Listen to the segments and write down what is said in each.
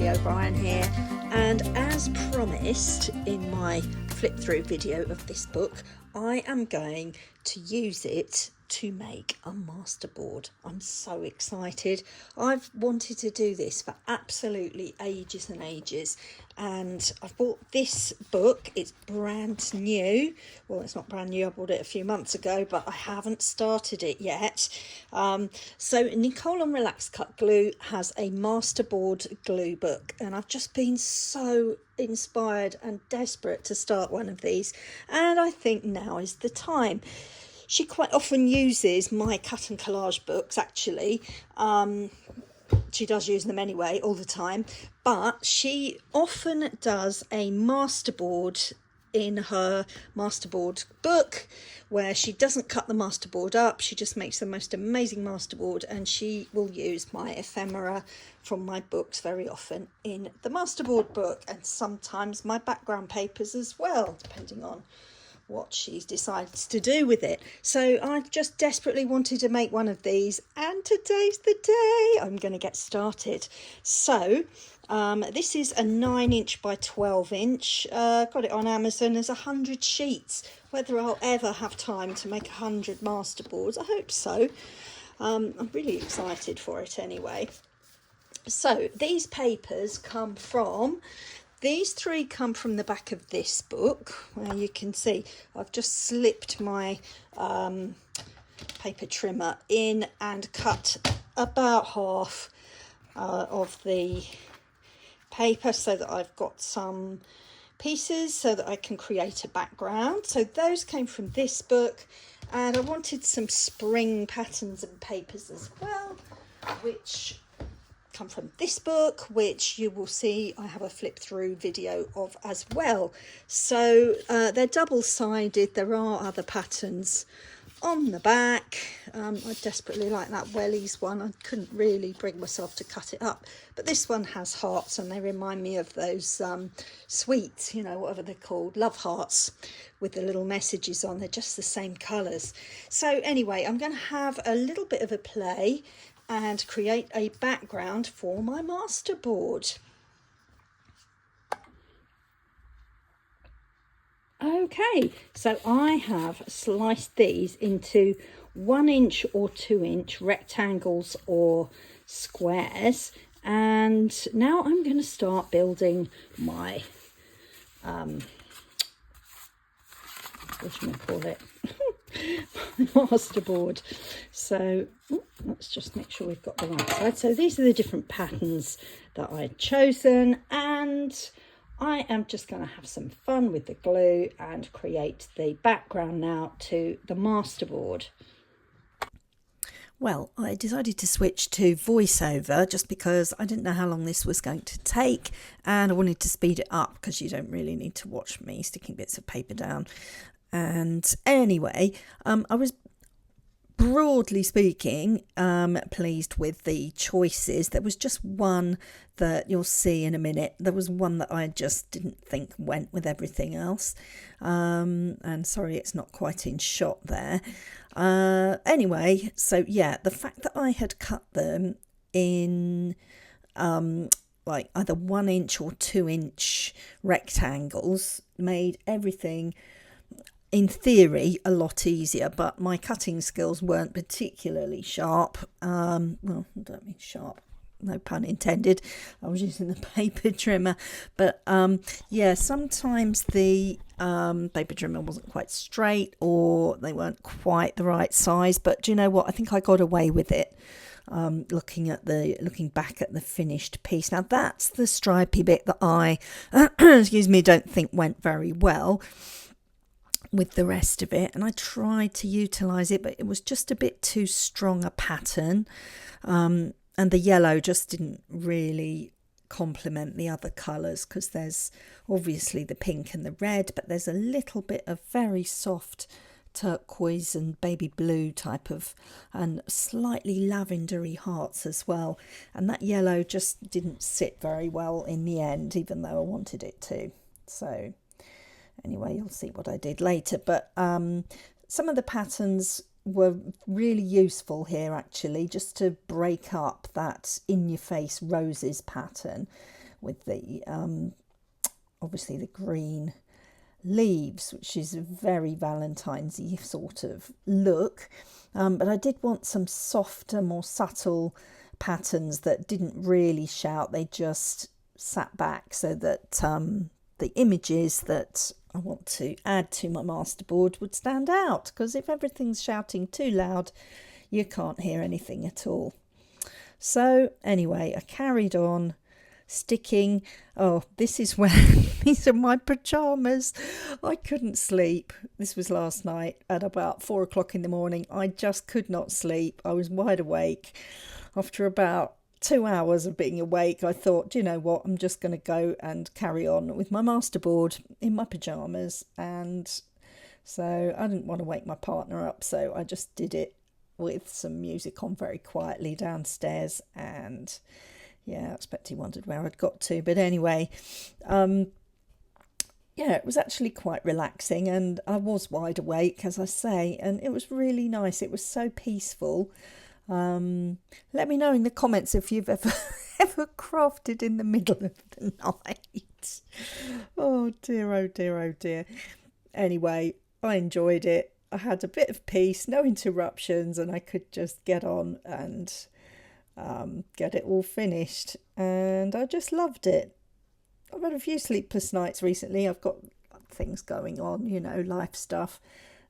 O'Brien here, and as promised in my flip through video of this book, I am going to use it to make a masterboard. I'm so excited. I've wanted to do this for absolutely ages and ages, and I've bought this book. It's brand new. Well, it's not brand new, I bought it a few months ago, but I haven't started it yet. So Nicole and Relax Cut Glue has a masterboard glue book, and I've just been so inspired and desperate to start one of these, and I think now is the time. She quite often uses my cut and collage books, actually. She does use them anyway, all the time. But she often does a masterboard in her masterboard book where she doesn't cut the masterboard up. She just makes the most amazing masterboard, and she will use my ephemera from my books very often in the masterboard book, and sometimes my background papers as well, depending on what she decides to do with it. So I just desperately wanted to make one of these, and today's the day I'm going to get started. So this is a 9" by 12". Got it on Amazon. There's 100 sheets. Whether I'll ever have time to make 100 masterboards, I hope so. I'm really excited for it anyway. So these papers come from, these three come from the back of this book, where you can see I've just slipped my paper trimmer in and cut about half of the paper so that I've got some pieces so that I can create a background. So those came from this book, and I wanted some spring patterns and papers as well, which come from this book, which you will see I have a flip through video of as well. So they're double-sided. There are other patterns on the back. I desperately like that Wellies one. I couldn't really bring myself to cut it up, but this one has hearts, and they remind me of those sweets, you know, whatever they're called, love hearts with the little messages on. They're just the same colours. So anyway, I'm going to have a little bit of a play and create a background for my masterboard. Okay, so I have sliced these into 1" or 2" rectangles or squares, and now I'm going to start building my what do you call it? My masterboard. So let's just make sure we've got the right side. So these are the different patterns that I've chosen, and I am just going to have some fun with the glue and create the background now to the masterboard. Well, I decided to switch to voiceover just because I didn't know how long this was going to take, and I wanted to speed it up because you don't really need to watch me sticking bits of paper down. And anyway, I was, broadly speaking, pleased with the choices. There was just one that you'll see in a minute. There was one that I just didn't think went with everything else. And sorry, it's not quite in shot there. Anyway, so yeah, the fact that I had cut them in like either 1" or 2" rectangles made everything, in theory, a lot easier, but my cutting skills weren't particularly sharp. Well, I don't mean sharp, no pun intended. I was using the paper trimmer, but yeah, sometimes the paper trimmer wasn't quite straight, or they weren't quite the right size. But do you know what? I think I got away with it. Looking back at the finished piece. Now that's the stripy bit that I, excuse me, don't think went very well with the rest of it, and I tried to utilize it, but it was just a bit too strong a pattern, and the yellow just didn't really complement the other colors, because there's obviously the pink and the red, but there's a little bit of very soft turquoise and baby blue type of, and slightly lavendery hearts as well, and that yellow just didn't sit very well in the end, even though I wanted it to. So anyway, you'll see what I did later, but some of the patterns were really useful here, actually, just to break up that in-your-face roses pattern, with the obviously the green leaves, which is a very Valentine's-y sort of look. But I did want some softer, more subtle patterns that didn't really shout. They just sat back so that the images that I want to add to my masterboard would stand out, because if everything's shouting too loud, you can't hear anything at all. So anyway, I carried on sticking. Oh, this is where these are my pajamas. I couldn't sleep. This was last night at about 4 o'clock in the morning. I just could not sleep. I was wide awake. After about 2 hours of being awake, I thought, you know what, I'm just going to go and carry on with my masterboard in my pajamas. And so I didn't want to wake my partner up, so I just did it with some music on very quietly downstairs. And yeah, I expect he wondered where I'd got to. But anyway, yeah, it was actually quite relaxing, and I was wide awake, as I say, and it was really nice. It was so peaceful. Let me know in the comments if you've ever crafted in the middle of the night. Oh dear, oh dear, oh dear. Anyway, I enjoyed it. I had a bit of peace, no interruptions, and I could just get on and get it all finished. And I just loved it. I've had a few sleepless nights recently. I've got things going on, you know, life stuff,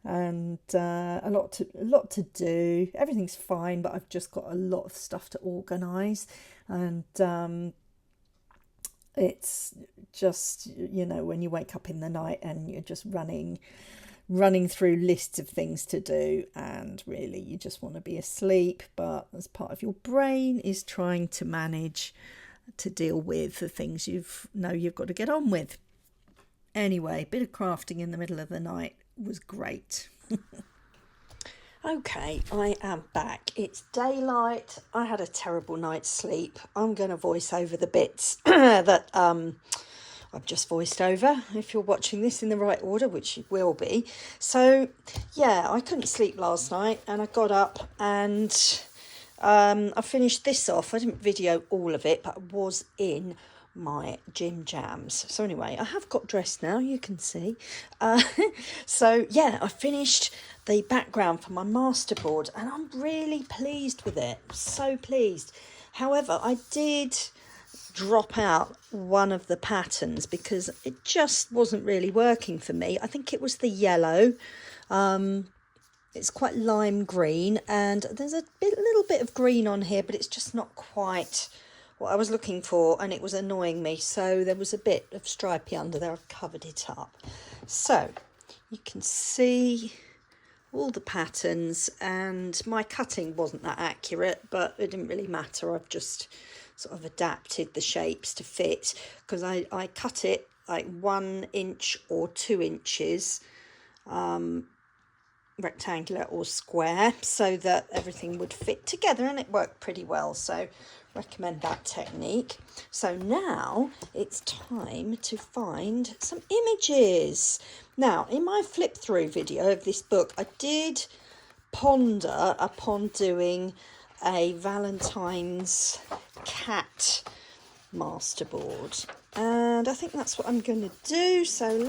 and a lot to do. Everything's fine, but I've just got a lot of stuff to organise, and it's just, you know, when you wake up in the night and you're just running through lists of things to do, and really you just want to be asleep, but as part of your brain is trying to manage to deal with the things you've got to get on with. Anyway, bit of crafting in the middle of the night was great. Okay, I am back. It's daylight. I had a terrible night's sleep. I'm going to voice over the bits that I've just voiced over, if you're watching this in the right order, which you will be. So yeah, I couldn't sleep last night, and I got up and I finished this off. I didn't video all of it, but I was in my gym jams. So anyway, I have got dressed now, you can see. So yeah, I finished the background for my masterboard, and I'm really pleased with it. So pleased. However, I did drop out one of the patterns because it just wasn't really working for me. I think it was the yellow. It's quite lime green, and there's a little bit of green on here, but it's just not quite what I was looking for, and it was annoying me. So there was a bit of stripy under there. I've covered it up. So you can see all the patterns, and my cutting wasn't that accurate, but it didn't really matter. I've just sort of adapted the shapes to fit, because I cut it like 1 inch or 2 inches, rectangular or square, so that everything would fit together, and it worked pretty well. So recommend that technique. So now it's time to find some images. Now, in my flip through video of this book, I did ponder upon doing a Valentine's cat masterboard, and I think that's what I'm going to do. So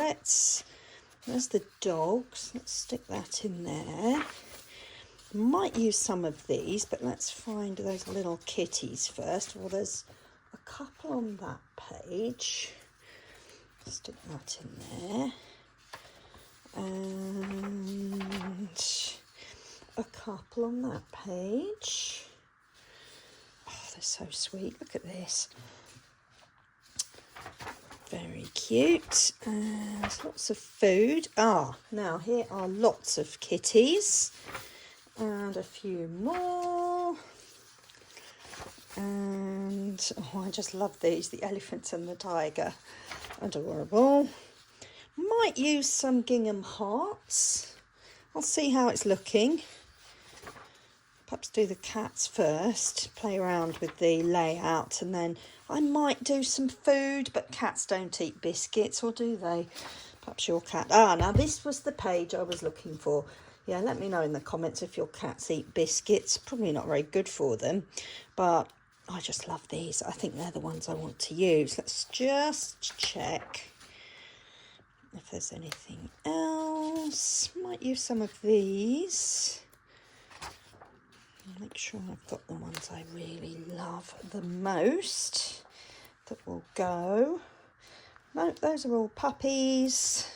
there's the dogs, let's stick that in there. Might use some of these, but let's find those little kitties first. Well, there's a couple on that page, stick that in there, and a couple on that page. Oh, they're so sweet. Look at this. Very cute. And lots of food. Now here are lots of kitties. And a few more. And I just love these. The elephant and the tiger. Adorable. Might use some gingham hearts. I'll see how it's looking. Perhaps do the cats first, play around with the layout, and then I might do some food, but cats don't eat biscuits, or do they? Perhaps your cat... now this was the page I was looking for. Yeah, let me know in the comments if your cats eat biscuits. Probably not very good for them, but I just love these. I think they're the ones I want to use. Let's just check if there's anything else. Might use some of these. Make sure I've got the ones I really love the most that will go. No, those are all puppies.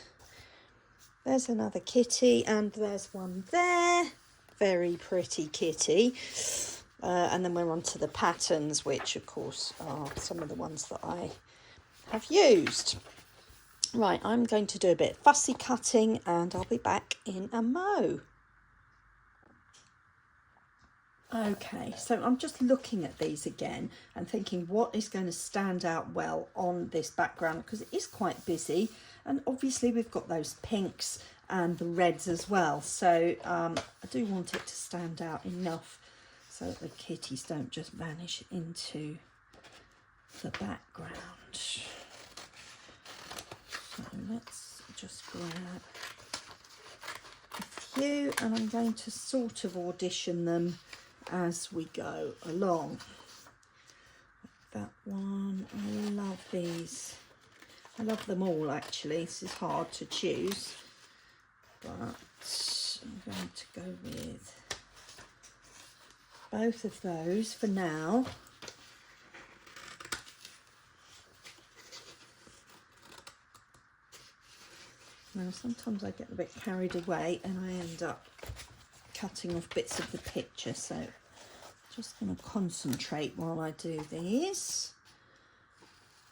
There's another kitty, and there's one there. Very pretty kitty. And then we're on to the patterns, which of course are some of the ones that I have used. Right, I'm going to do a bit of fussy cutting, and I'll be back in a mo. Okay, so I'm just looking at these again and thinking what is going to stand out well on this background, because it is quite busy, and obviously we've got those pinks and the reds as well, so I do want it to stand out enough so that the kitties don't just vanish into the background. So let's just grab a few, and I'm going to sort of audition them as we go along. That one, I love these. I love them all actually. This is hard to choose, but I'm going to go with both of those for now. Now sometimes I get a bit carried away and I end up cutting off bits of the picture, so just going to concentrate while I do these.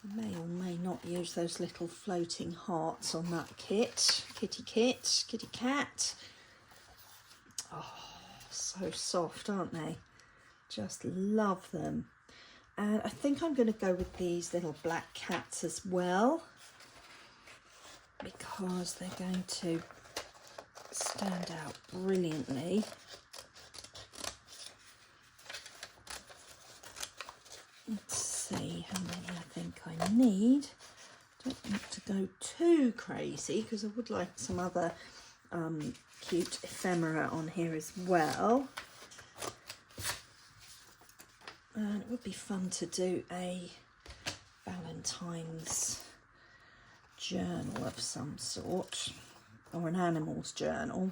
I may or may not use those little floating hearts on that kit. Kitty cat. Oh, so soft, aren't they? Just love them. And I think I'm going to go with these little black cats as well, because they're going to stand out brilliantly. Let's see how many I think I need. Don't want to go too crazy because I would like some other cute ephemera on here as well. And it would be fun to do a Valentine's journal of some sort, or an animal's journal.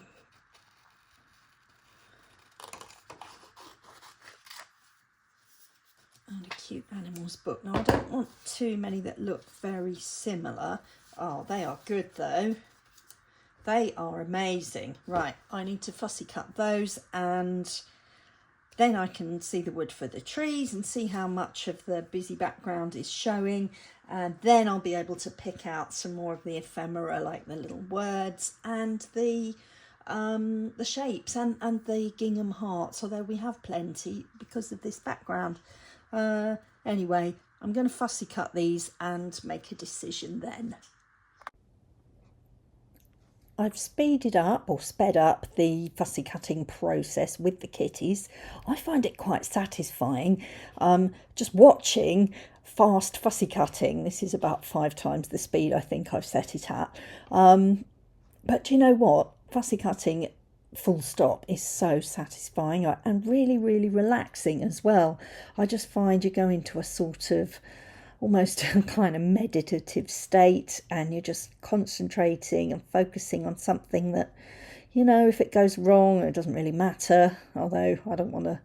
And a cute animals book. Now I don't want too many that look very similar. Oh, they are good though. They are amazing. Right, I need to fussy cut those, and then I can see the wood for the trees and see how much of the busy background is showing, and then I'll be able to pick out some more of the ephemera, like the little words and the shapes and the gingham hearts, although we have plenty because of this background. Anyway, I'm going to fussy cut these and make a decision then. I've speeded up or sped up the fussy cutting process with the kitties. I find it quite satisfying just watching fast fussy cutting. This is about 5 times the speed I think I've set it at. But do you know what? Fussy cutting full stop is so satisfying and really, really relaxing as well. I just find you go into a sort of almost a kind of meditative state, and you're just concentrating and focusing on something that, you know, if it goes wrong, it doesn't really matter, although I don't want to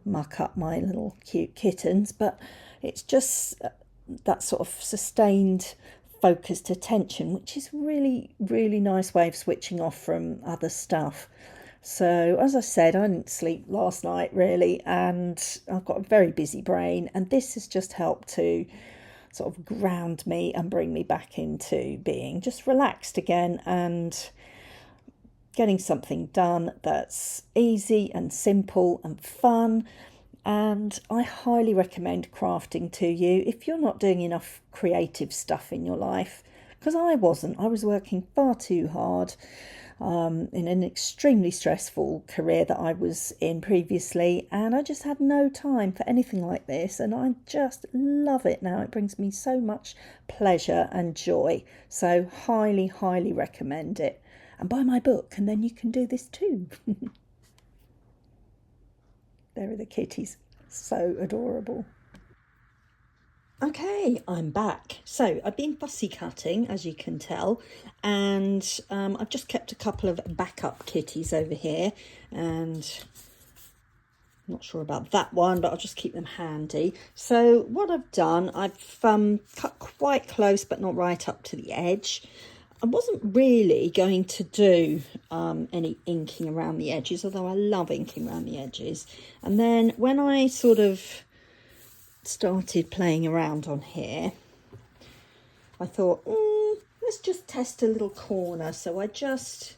muck up my little cute kittens, but it's just that sort of sustained focused attention, which is really, really nice way of switching off from other stuff. So as I said, I didn't sleep last night really, and I've got a very busy brain, and this has just helped to sort of ground me and bring me back into being just relaxed again and getting something done that's easy and simple and fun. And I highly recommend crafting to you if you're not doing enough creative stuff in your life, because I wasn't. I was working far too hard in an extremely stressful career that I was in previously, and I just had no time for anything like this, and I just love it now. It brings me so much pleasure and joy, so highly, highly recommend it. And buy my book, and then you can do this too. There are the kitties, so adorable. Okay, I'm back. So I've been fussy cutting, as you can tell, and I've just kept a couple of backup kitties over here, and I'm not sure about that one, but I'll just keep them handy. So what I've done, I've cut quite close, but not right up to the edge. I wasn't really going to do any inking around the edges, although I love inking around the edges. And then when I sort of started playing around on here, I thought, let's just test a little corner. So I just,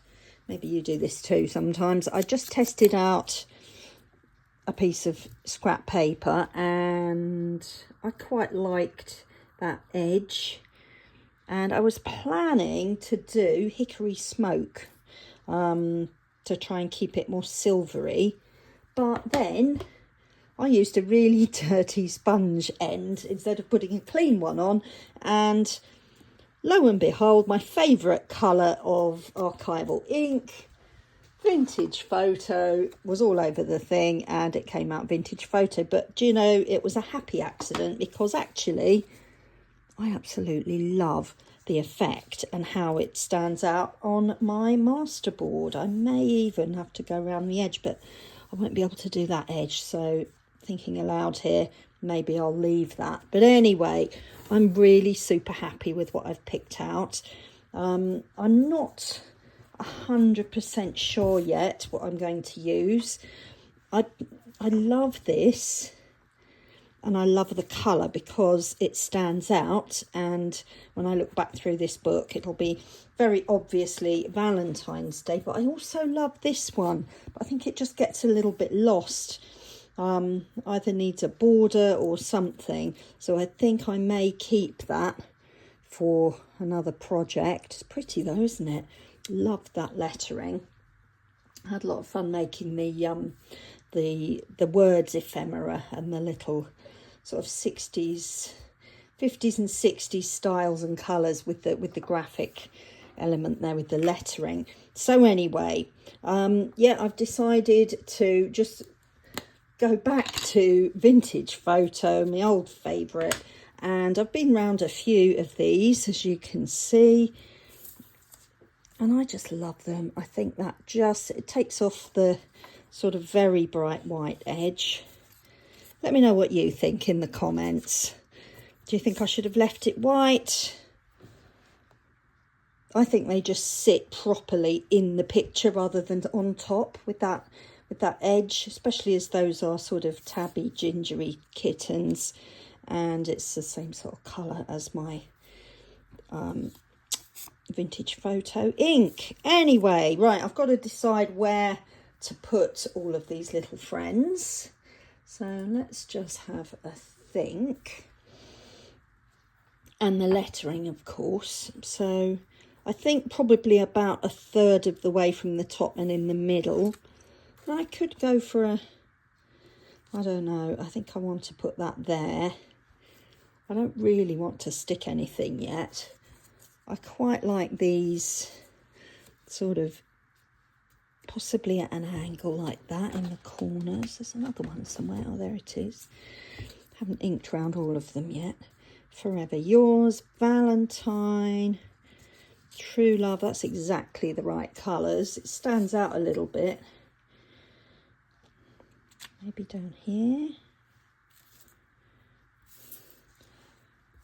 maybe you do this too sometimes, I just tested out a piece of scrap paper and I quite liked that edge, and I was planning to do hickory smoke to try and keep it more silvery, but then I used a really dirty sponge end instead of putting a clean one on, and lo and behold, my favourite colour of archival ink, vintage photo, was all over the thing, and it came out vintage photo. But do you know, it was a happy accident, because actually I absolutely love the effect and how it stands out on my masterboard. I may even have to go around the edge, but I won't be able to do that edge, so thinking aloud here, maybe I'll leave that. But anyway, I'm really super happy with what I've picked out. I'm not 100% sure yet what I'm going to use. I love this, and I love the colour because it stands out, and when I look back through this book it'll be very obviously Valentine's Day. But I also love this one, but I think it just gets a little bit lost, either needs a border or something, so I think I may keep that for another project. It's pretty though, isn't it? Loved that lettering. I had a lot of fun making the words ephemera and the little sort of 60s, 50s and 60s styles and colours with the graphic element there with the lettering. So anyway, yeah, I've decided to just go back to vintage photo, my old favourite, and I've been round a few of these, as you can see, and I just love them. I think that it takes off the sort of very bright white edge. Let me know what you think in the comments. Do you think I should have left it white? I think they just sit properly in the picture rather than on top with that edge, especially as those are sort of tabby gingery kittens, and it's the same sort of colour as my vintage photo ink. Anyway, right, I've got to decide where to put all of these little friends, so let's just have a think. And the lettering, of course, so I think probably about a third of the way from the top and in the middle. I could go for a, I don't know, I think I want to put that there. I don't really want to stick anything yet. I quite like these sort of possibly at an angle like that in the corners. There's another one somewhere. Oh, there it is. Haven't inked around all of them yet. Forever Yours, Valentine, True Love. That's exactly the right colours. It stands out a little bit. Maybe down here.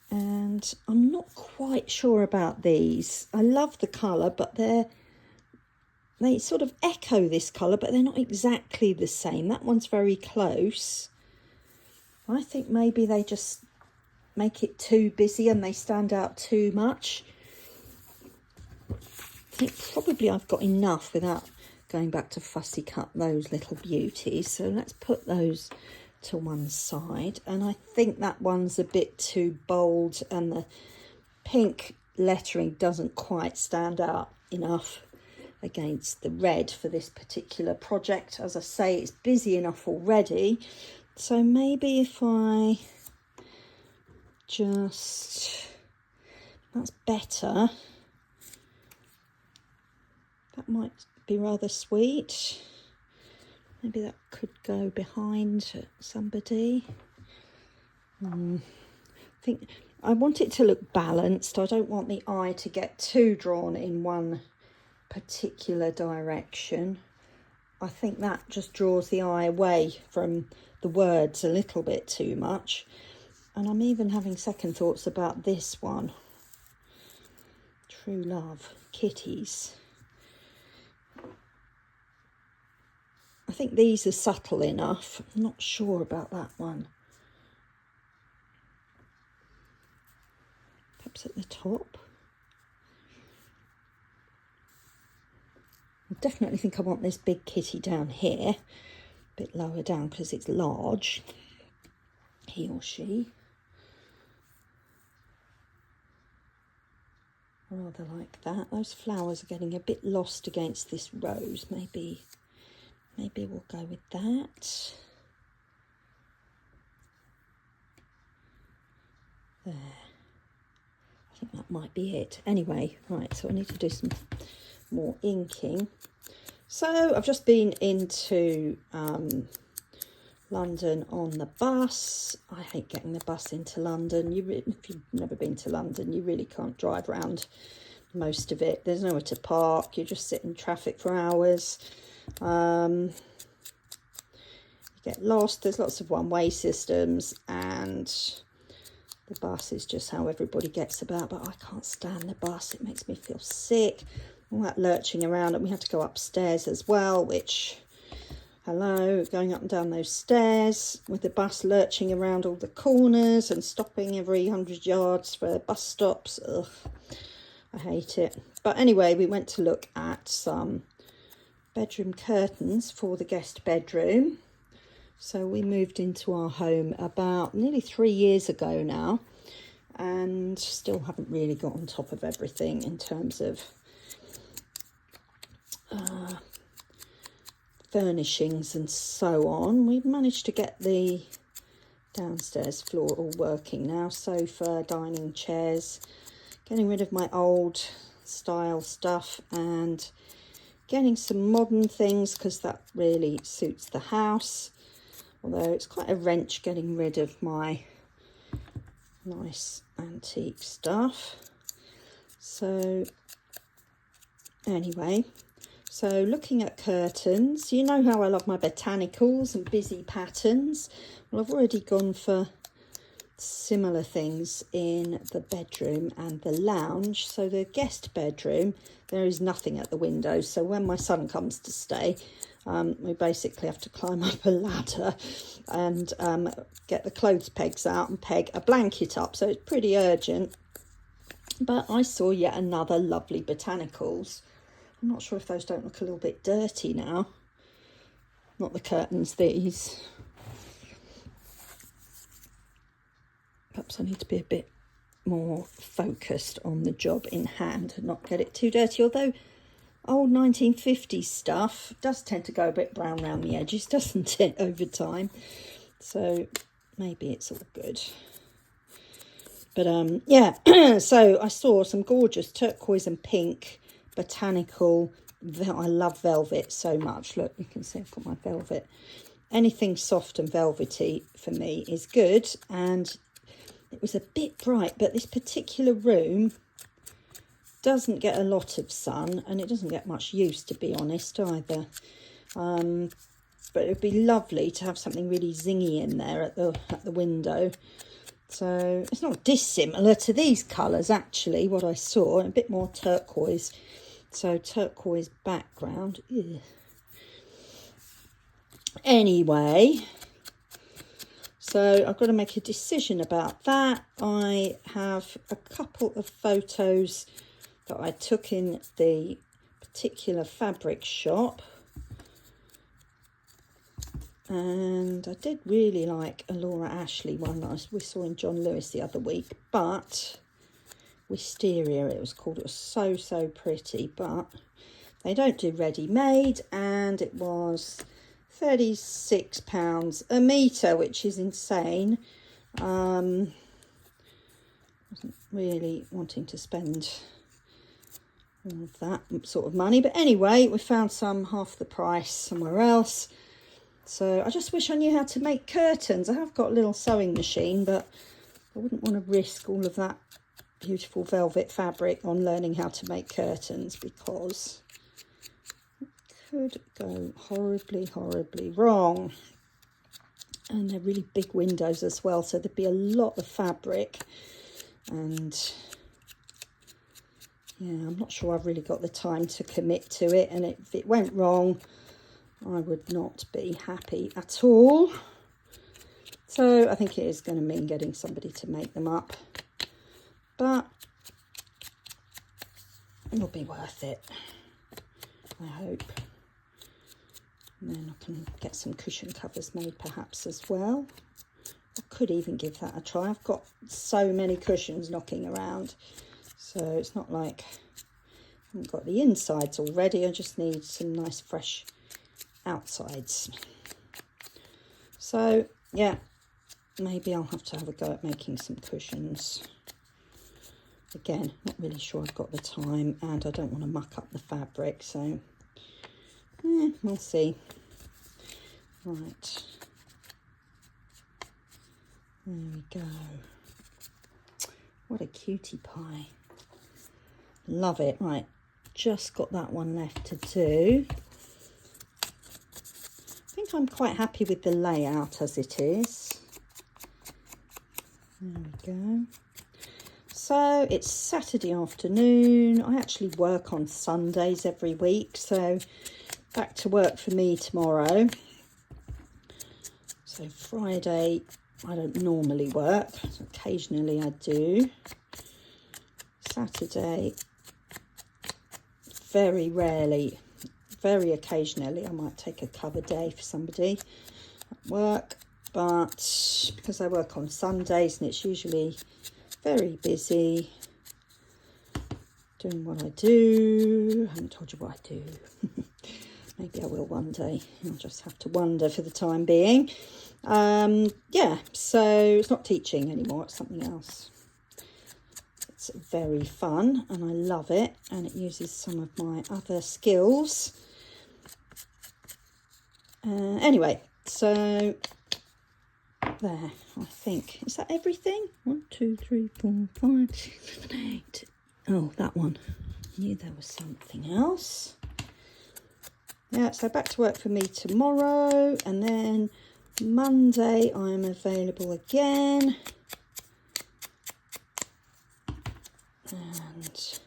And I'm not quite sure about these. I love the colour, but they sort of echo this colour, but they're not exactly the same. That one's very close. I think maybe they just make it too busy and they stand out too much. I think probably I've got enough without going back to fussy cut those little beauties. So let's put those to one side, and I think that one's a bit too bold and the pink lettering doesn't quite stand out enough against the red for this particular project. As I say, it's busy enough already, so maybe if I just, that's better, that might be rather sweet. Maybe that could go behind somebody. I think think I want it to look balanced. I don't want the eye to get too drawn in one particular direction. I think that just draws the eye away from the words a little bit too much. And I'm even having second thoughts about this one. True Love, Kitties. I think these are subtle enough. I'm not sure about that one. Perhaps at the top. I definitely think I want this big kitty down here, a bit lower down because it's large, he or she. Rather like that. Those flowers are getting a bit lost against this rose. Maybe we'll go with that. There. I think that might be it. Anyway, right, so I need to do some more inking. So I've just been into London on the bus. I hate getting the bus into London. If you've never been to London, you really can't drive around most of it. There's nowhere to park. You just sit in traffic for hours. You get lost. There's lots of one-way systems, and the bus is just how everybody gets about. But I can't stand the bus. It makes me feel sick. All that lurching around, and we had to go upstairs as well, which, hello, going up and down those stairs with the bus lurching around all the corners and stopping every 100 yards for bus stops. Ugh, I hate it. But anyway, we went to look at some bedroom curtains for the guest bedroom. So we moved into our home about nearly 3 years ago now, and still haven't really got on top of everything in terms of furnishings and so on. We've managed to get the downstairs floor all working now. Sofa, dining chairs, getting rid of my old style stuff and getting some modern things because that really suits the house. Although it's quite a wrench getting rid of my nice antique stuff. So anyway, so looking at curtains, you know how I love my botanicals and busy patterns. Well, I've already gone for similar things in the bedroom and the lounge. So the guest bedroom, there is nothing at the window. So when my son comes to stay, we basically have to climb up a ladder and get the clothes pegs out and peg a blanket up. So it's pretty urgent. But I saw yet another lovely botanicals. I'm not sure if those don't look a little bit dirty now. Not the curtains, these. Perhaps I need to be a bit more focused on the job in hand and not get it too dirty. Although old 1950s stuff does tend to go a bit brown around the edges, doesn't it, over time? So maybe it's all good. But yeah, so I saw some gorgeous turquoise and pink botanical. I love velvet so much. Look, you can see I've got my velvet. Anything soft and velvety for me is good. And it was a bit bright, but this particular room doesn't get a lot of sun, and it doesn't get much use, to be honest, either. But it would be lovely to have something really zingy in there at the window. So it's not dissimilar to these colours, actually, what I saw, a bit more turquoise. So turquoise background. Ew. Anyway, so I've got to make a decision about that. I have a couple of photos that I took in the particular fabric shop. And I did really like a Laura Ashley one that we saw in John Lewis the other week, but Wisteria it was called. It was so pretty, but they don't do ready-made, and it was £36 a metre, which is insane. Wasn't really wanting to spend all of that sort of money, but anyway, we found some half the price somewhere else. So I just wish I knew how to make curtains. I have got a little sewing machine, but I wouldn't want to risk all of that beautiful velvet fabric on learning how to make curtains, because it could go horribly, horribly wrong. And they're really big windows as well, so there'd be a lot of fabric, and yeah, I'm not sure I've really got the time to commit to it, and if it went wrong, I would not be happy at all. So I think it is going to mean getting somebody to make them up, but it'll be worth it, I hope. And then I can get some cushion covers made perhaps as well. I could even give that a try. I've got so many cushions knocking around, so it's not like I haven't got the insides already. I just need some nice fresh outsides. So yeah, maybe I'll have to have a go at making some cushions. Again, not really sure I've got the time, and I don't want to muck up the fabric, so we'll see. Right, there we go. What a cutie pie. Love it. Right, just got that one left to do. I think I'm quite happy with the layout as it is. There we go. So it's Saturday afternoon. I actually work on Sundays every week, so back to work for me tomorrow. So Friday I don't normally work, so occasionally I do. Saturday, very rarely, very occasionally I might take a cover day for somebody at work, but because I work on Sundays and it's usually very busy doing what I do. I haven't told you what I do. Maybe I will one day. I'll just have to wonder for the time being. Yeah, so it's not teaching anymore, it's something else. It's very fun and I love it, and it uses some of my other skills. Anyway, so there, I think. Is that everything? 1, 2, 3, 4, 5, 6, 7, 8. Oh, that one. I knew there was something else. Yeah, so back to work for me tomorrow, and then Monday I'm available again. And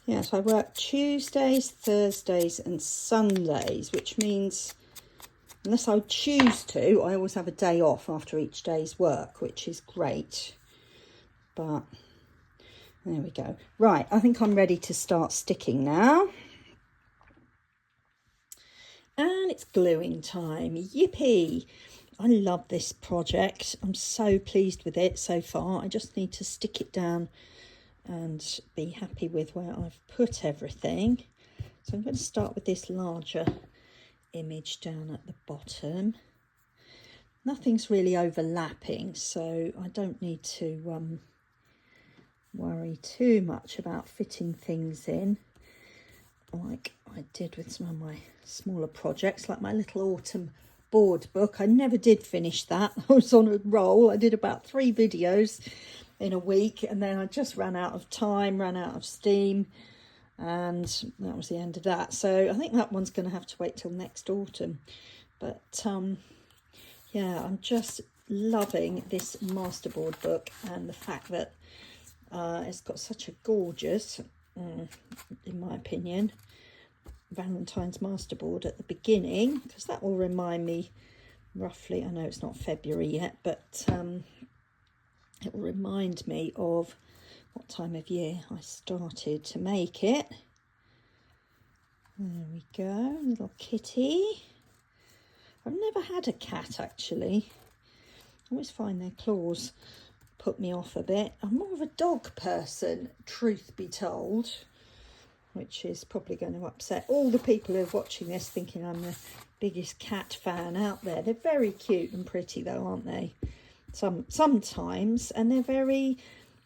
yeah, so I work Tuesdays, Thursdays and Sundays, which means unless I choose to, I always have a day off after each day's work, which is great. But there we go. Right, I think I'm ready to start sticking now. And it's gluing time. Yippee! I love this project. I'm so pleased with it so far. I just need to stick it down and be happy with where I've put everything. So I'm going to start with this larger image down at the bottom. Nothing's really overlapping, so I don't need to worry too much about fitting things in like I did with some of my smaller projects, like my little autumn board book. I never did finish that. I was on a roll. I did about 3 videos in a week, and then I just ran out of time, ran out of steam, and that was the end of that. So I think that one's going to have to wait till next autumn. But yeah, I'm just loving this Masterboard book, and the fact that it's got such a gorgeous, in my opinion, Valentine's Masterboard at the beginning, because that will remind me roughly, I know it's not February yet, but it will remind me of what time of year I started to make it. There we go, little kitty. I've never had a cat actually. I always find their claws put me off a bit. I'm more of a dog person, truth be told, which is probably going to upset all the people who are watching this, thinking I'm the biggest cat fan out there. They're very cute and pretty though, aren't they? Sometimes, and they're very,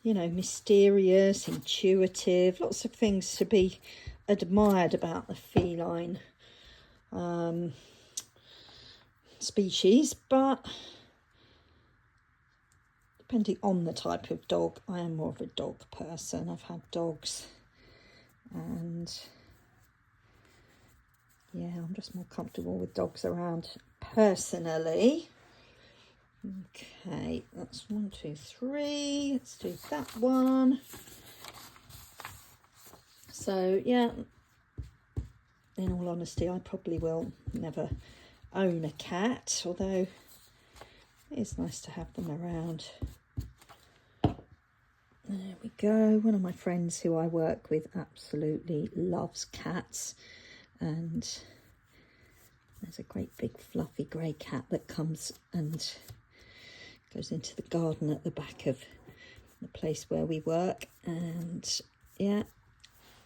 you know, mysterious, intuitive, lots of things to be admired about the feline species. But depending on the type of dog. I am more of a dog person. I've had dogs, and yeah, I'm just more comfortable with dogs around personally. Okay, that's 1, 2, 3. Let's do that one. So yeah, in all honesty, I probably will never own a cat, although it is nice to have them around. There we go. One of my friends who I work with absolutely loves cats, and there's a great big fluffy grey cat that comes and goes into the garden at the back of the place where we work. And yeah,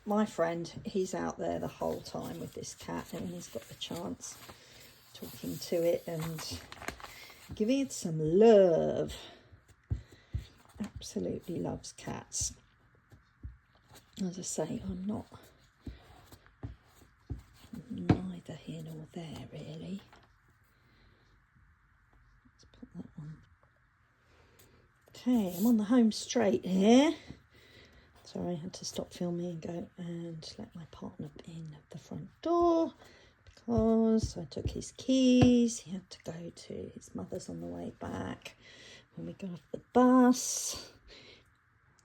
my friend, he's out there the whole time with this cat, and when he's got the chance, talking to it and giving it some love. Absolutely loves cats. As I say, I'm not neither here nor there really. Let's put that one. Okay, I'm on the home straight here. Sorry, I had to stop filming and go and let my partner in at the front door because I took his keys. He had to go to his mother's on the way back when we got off the bus.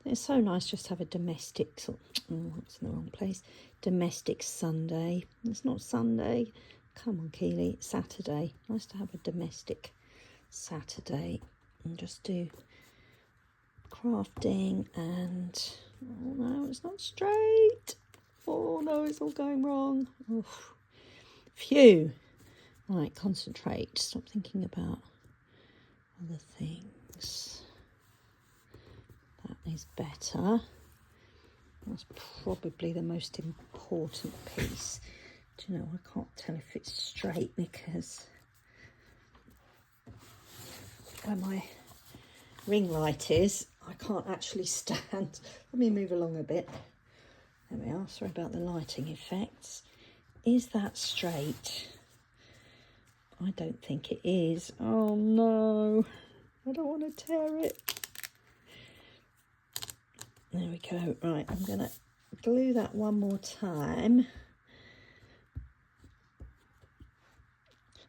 It's so nice just to have a domestic, it's in the wrong place, domestic Sunday. It's not Sunday, come on Keely, it's Saturday. Nice to have a domestic Saturday and just do crafting. And oh no, it's not straight. Oh no, it's all going wrong. Oof. Phew. Right, concentrate, stop thinking about other things. That is better. That's probably the most important piece. Do you know, I can't tell if it's straight because where my ring light is, I can't actually stand. Let me move along a bit. There we are. Sorry about the lighting effects. Is that straight? I don't think it is. Oh no, I don't want to tear it. There we go. Right, I'm going to glue that one more time.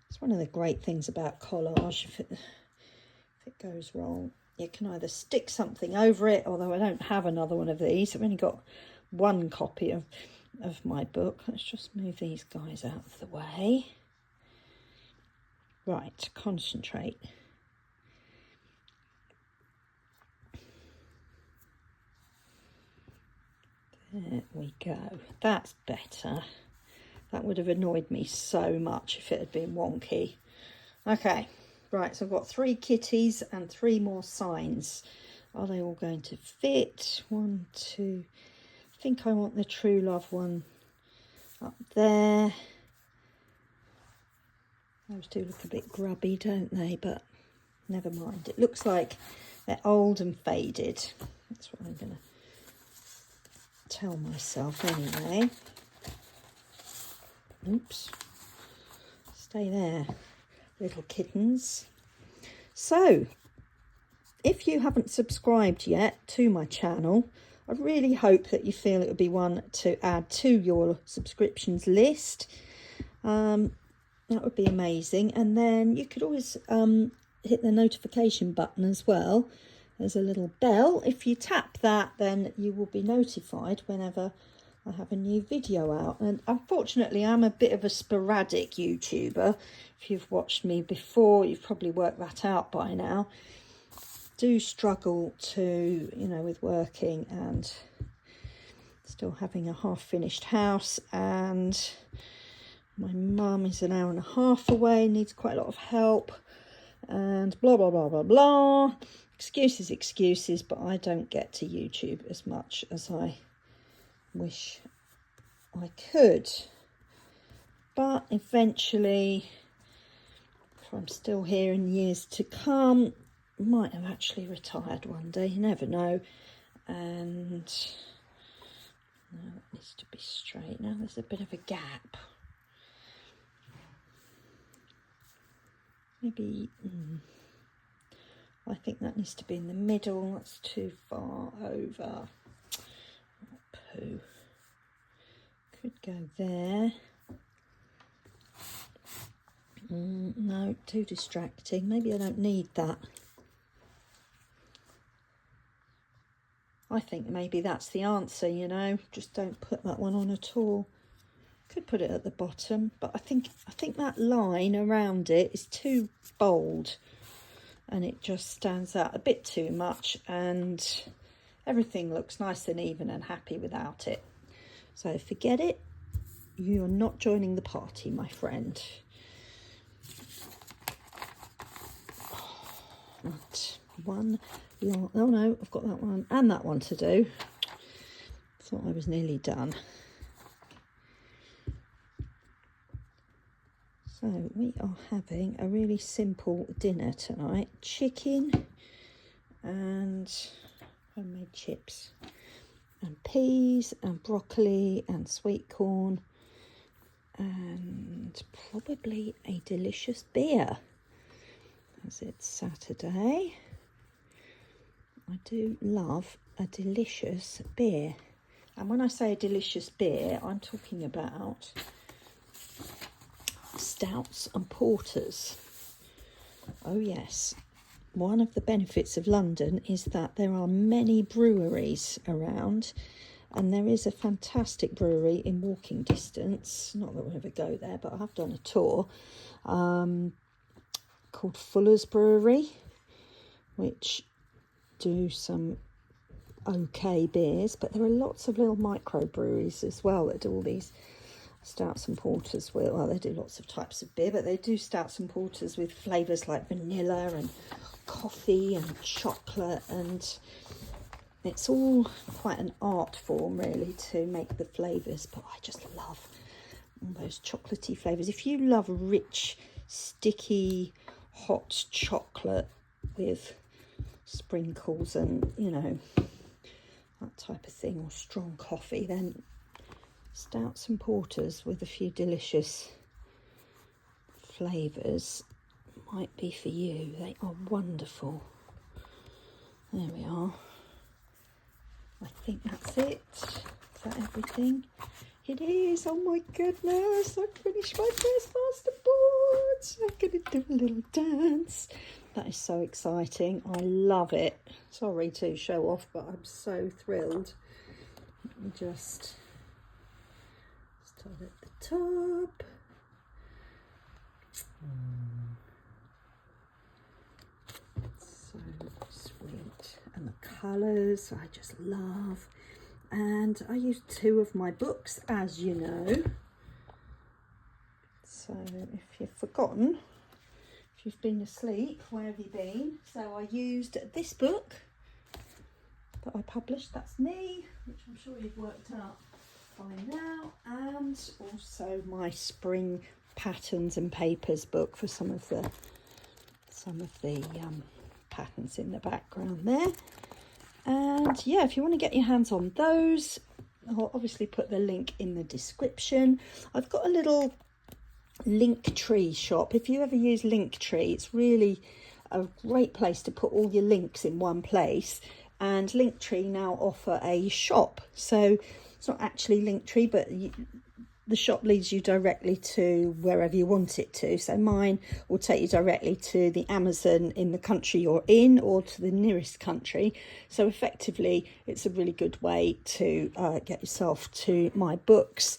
It's one of the great things about collage. If it goes wrong, you can either stick something over it, although I don't have another one of these. I've only got one copy of my book. Let's just move these guys out of the way. Right, concentrate. There we go. That's better. That would have annoyed me so much if it had been wonky. Okay, right, so I've got 3 kitties and 3 more signs. Are they all going to fit? 1, 2. I think I want the True Love one up there. Those do look a bit grubby, don't they? But never mind. It looks like they're old and faded. That's what I'm going to tell myself anyway. Oops. Stay there, little kittens. So, if you haven't subscribed yet to my channel, I really hope that you feel it would be one to add to your subscriptions list. That would be amazing. And then you could always hit the notification button as well. There's a little bell. If you tap that, then you will be notified whenever I have a new video out. And unfortunately, I'm a bit of a sporadic YouTuber. If you've watched me before, you've probably worked that out by now. Do struggle to, you know, with working and still having a half-finished house, and my mum is an hour and a half away, needs quite a lot of help, and blah, blah, blah, blah, blah. Excuses, but I don't get to YouTube as much as I wish I could. But eventually, if I'm still here in years to come, I might have actually retired one day, you never know. And now it needs to be straight. Now there's a bit of a gap. Maybe I think that needs to be in the middle. That's too far over. Poo. Could go there. No, too distracting. Maybe I don't need that. I think maybe that's the answer, you know. Just don't put that one on at all. Could put it at the bottom, but I think that line around it is too bold, and it just stands out a bit too much, and everything looks nice and even and happy without it. So forget it. You are not joining the party, my friend. Right, one. Oh no, I've got that one and that one to do. Thought I was nearly done. So we are having a really simple dinner tonight. Chicken and homemade chips and peas and broccoli and sweet corn and probably a delicious beer, as it's Saturday. I do love a delicious beer. And when I say a delicious beer, I'm talking about stouts and porters. Oh yes, one of the benefits of London is that there are many breweries around, and there is a fantastic brewery in walking distance. Not that we'll ever go there, but I have done a tour, called Fuller's Brewery, which do some okay beers, but there are lots of little microbreweries as well that do all these stouts and porters. Well, they do lots of types of beer, but they do stouts and porters with flavours like vanilla and coffee and chocolate, and it's all quite an art form really to make the flavours, but I just love all those chocolatey flavours. If you love rich, sticky, hot chocolate with sprinkles and, you know, that type of thing, or strong coffee, then stouts and porters with a few delicious flavours might be for you. They are wonderful. There we are. I think that's it. Is that everything? It is. Oh my goodness, I finished my first masterboard. So I'm going to do a little dance. That is so exciting. I love it. Sorry to show off, but I'm so thrilled. Let me just start at the top. So sweet. And the colours I just love. And I use 2 of my books, as you know. So if you've forgotten, if you've been asleep, where have you been? So I used this book that I published, that's me, which I'm sure you've worked out by now, and also my spring patterns and papers book for some of the patterns in the background there. And yeah, if you want to get your hands on those, I'll obviously put the link in the description. I've got a little Linktree shop. If you ever use Linktree, it's really a great place to put all your links in one place. And Linktree now offer a shop, so it's not actually Linktree, but the shop leads you directly to wherever you want it to. So mine will take you directly to the Amazon in the country you're in, or to the nearest country. So effectively, it's a really good way to get yourself to my books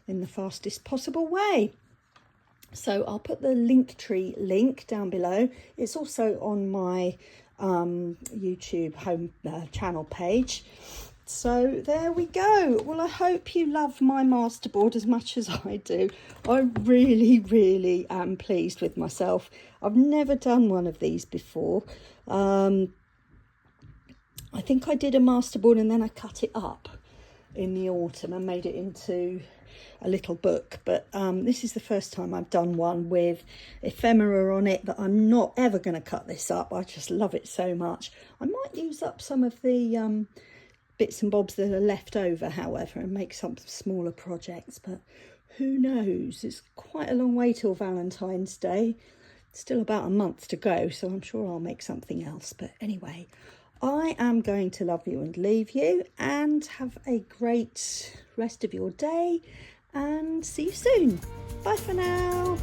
in the fastest possible way. So I'll put the Linktree link down below. It's also on my YouTube home channel page. So there we go. Well, I hope you love my masterboard as much as I do. I really am pleased with myself. I've never done one of these before. I think I did a masterboard and then I cut it up in the autumn and made it into a little book, but this is the first time I've done one with ephemera on it. That I'm not ever going to cut this up. I just love it so much. I might use up some of the bits and bobs that are left over, however, and make some smaller projects, but who knows. It's quite a long way till Valentine's Day, Still about a month to go, so I'm sure I'll make something else. But anyway, I am going to love you and leave you, and have a great rest of your day, and see you soon. Bye for now.